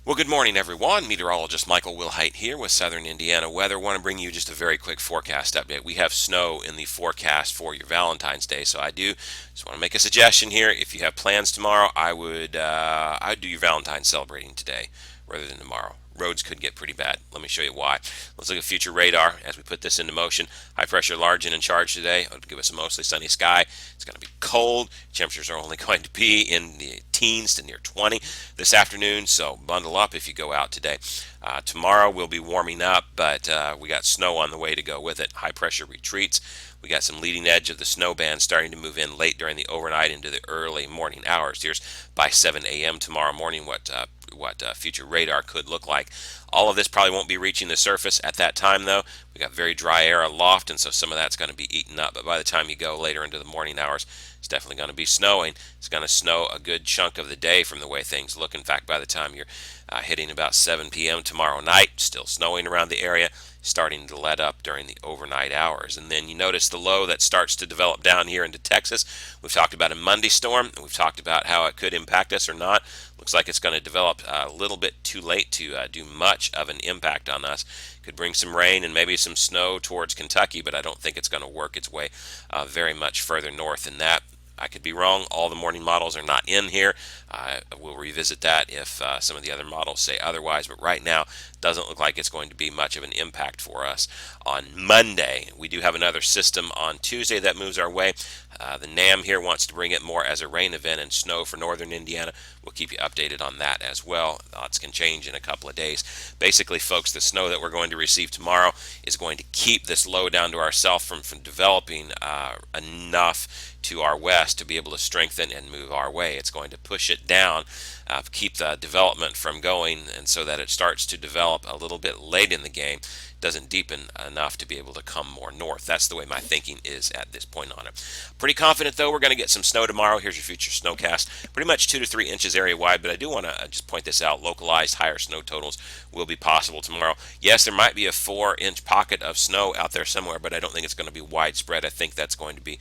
Well, good morning, everyone. Meteorologist Michael Wilhite here with Southern Indiana Weather. Want to bring you just a very quick forecast update. We have snow in the forecast for your Valentine's Day, so I do just want to make a suggestion here. If you have plans tomorrow, I would do your Valentine's celebrating today rather than tomorrow. Roads could get pretty bad. Let me show you why. Let's look at future radar as we put this into motion. High pressure large and in charge today. It'll give us a mostly sunny sky. It's going to be cold. Temperatures are only going to be in the teens to near 20 this afternoon, so bundle up if you go out today. Tomorrow we'll be warming up, but we got snow on the way to go with it. High pressure retreats. We got some leading edge of the snow band starting to move in late during the overnight into the early morning hours. Here's by 7 a.m. tomorrow morning what future radar could look like. All of this probably won't be reaching the surface at that time, though. We got very dry air aloft, and so some of that's going to be eaten up. But by the time you go later into the morning hours, it's definitely going to be snowing. It's going to snow a good chunk of the day from the way things look. In fact, by the time you're hitting about 7 p.m. tomorrow night, still snowing around the area, starting to let up during the overnight hours. And then you notice the low that starts to develop down here into Texas. We've talked about a Monday storm, and we've talked about how it could impact us or not. Looks like it's going to develop a little bit too late to do much of an impact on us. Could bring some rain and maybe some snow towards Kentucky, but I don't think it's going to work its way very much further north than that. I could be wrong. All the morning models are not in here. We'll revisit that if some of the other models say otherwise, but right now doesn't look like it's going to be much of an impact for us. On Monday, we do have another system on Tuesday that moves our way. The NAM here wants to bring it more as a rain event and snow for northern Indiana. We'll keep you updated on that as well. Lots can change in a couple of days. Basically, folks, the snow that we're going to receive tomorrow is going to keep this low down to our south from developing enough to our west to be able to strengthen and move our way. It's going to push it down, keep the development from going, and so that it starts to develop a little bit late in the game. Doesn't deepen enough to be able to come more north. That's the way my thinking is at this point on it. Pretty confident, though, we're going to get some snow tomorrow. Here's your future snowcast. Pretty much 2 to 3 inches area wide, but I do want to just point this out. Localized higher snow totals will be possible tomorrow. Yes, there might be a 4-inch pocket of snow out there somewhere, but I don't think it's going to be widespread. I think that's going to be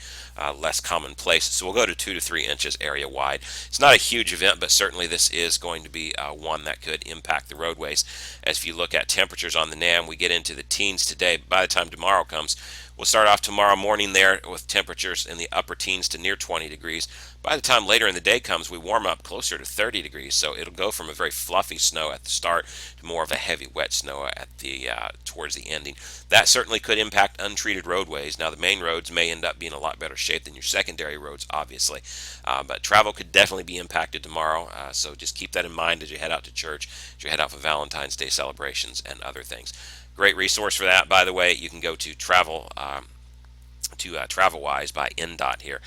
less commonplace. So we'll go to 2 to 3 inches area wide. It's not a huge event, but certainly this is going to be one that could impact the roadways. As if you look at temperatures on the NAM, we get into the teens today. By the time tomorrow comes, we'll start off tomorrow morning there with temperatures in the upper teens to near 20 degrees. By the time later in the day comes, we warm up closer to 30 degrees. So it'll go from a very fluffy snow at the start to more of a heavy wet snow at the towards the ending. That certainly could impact untreated roadways. Now the main roads may end up being a lot better shape than your secondary roads, obviously, but travel could definitely be impacted tomorrow. So just keep that in mind as you head out to church, as you head out for Valentine's Day celebrations and other things. Great resource for that, by the way. You can go to TravelWise by NDOT here.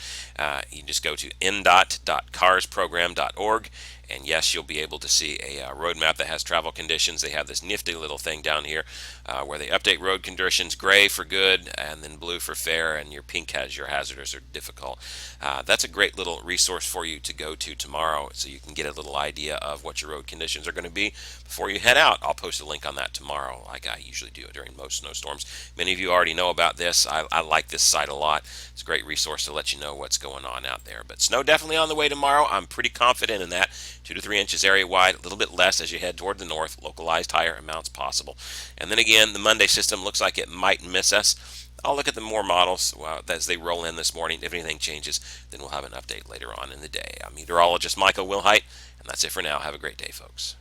You just go to ndot.carsprogram.org, and yes, you'll be able to see a road map that has travel conditions. They have this nifty little thing down here where they update road conditions: gray for good, and then blue for fair, and your pink has your hazardous or difficult. That's a great little resource for you to go to tomorrow, so you can get a little idea of what your road conditions are going to be before you head out. I'll post a link on that tomorrow, like I usually do during most snowstorms. Many of you already know about this. I like this site a lot. It's a great resource to let you know what's going on out there. But snow definitely on the way tomorrow. I'm pretty confident in that. 2 to 3 inches area wide, a little bit less as you head toward the north. Localized higher amounts possible. And then again, the Monday system looks like it might miss us. I'll look at the more models as they roll in this morning. If anything changes, then we'll have an update later on in the day. I'm meteorologist Michael Wilhite, and that's it for now. Have a great day, folks.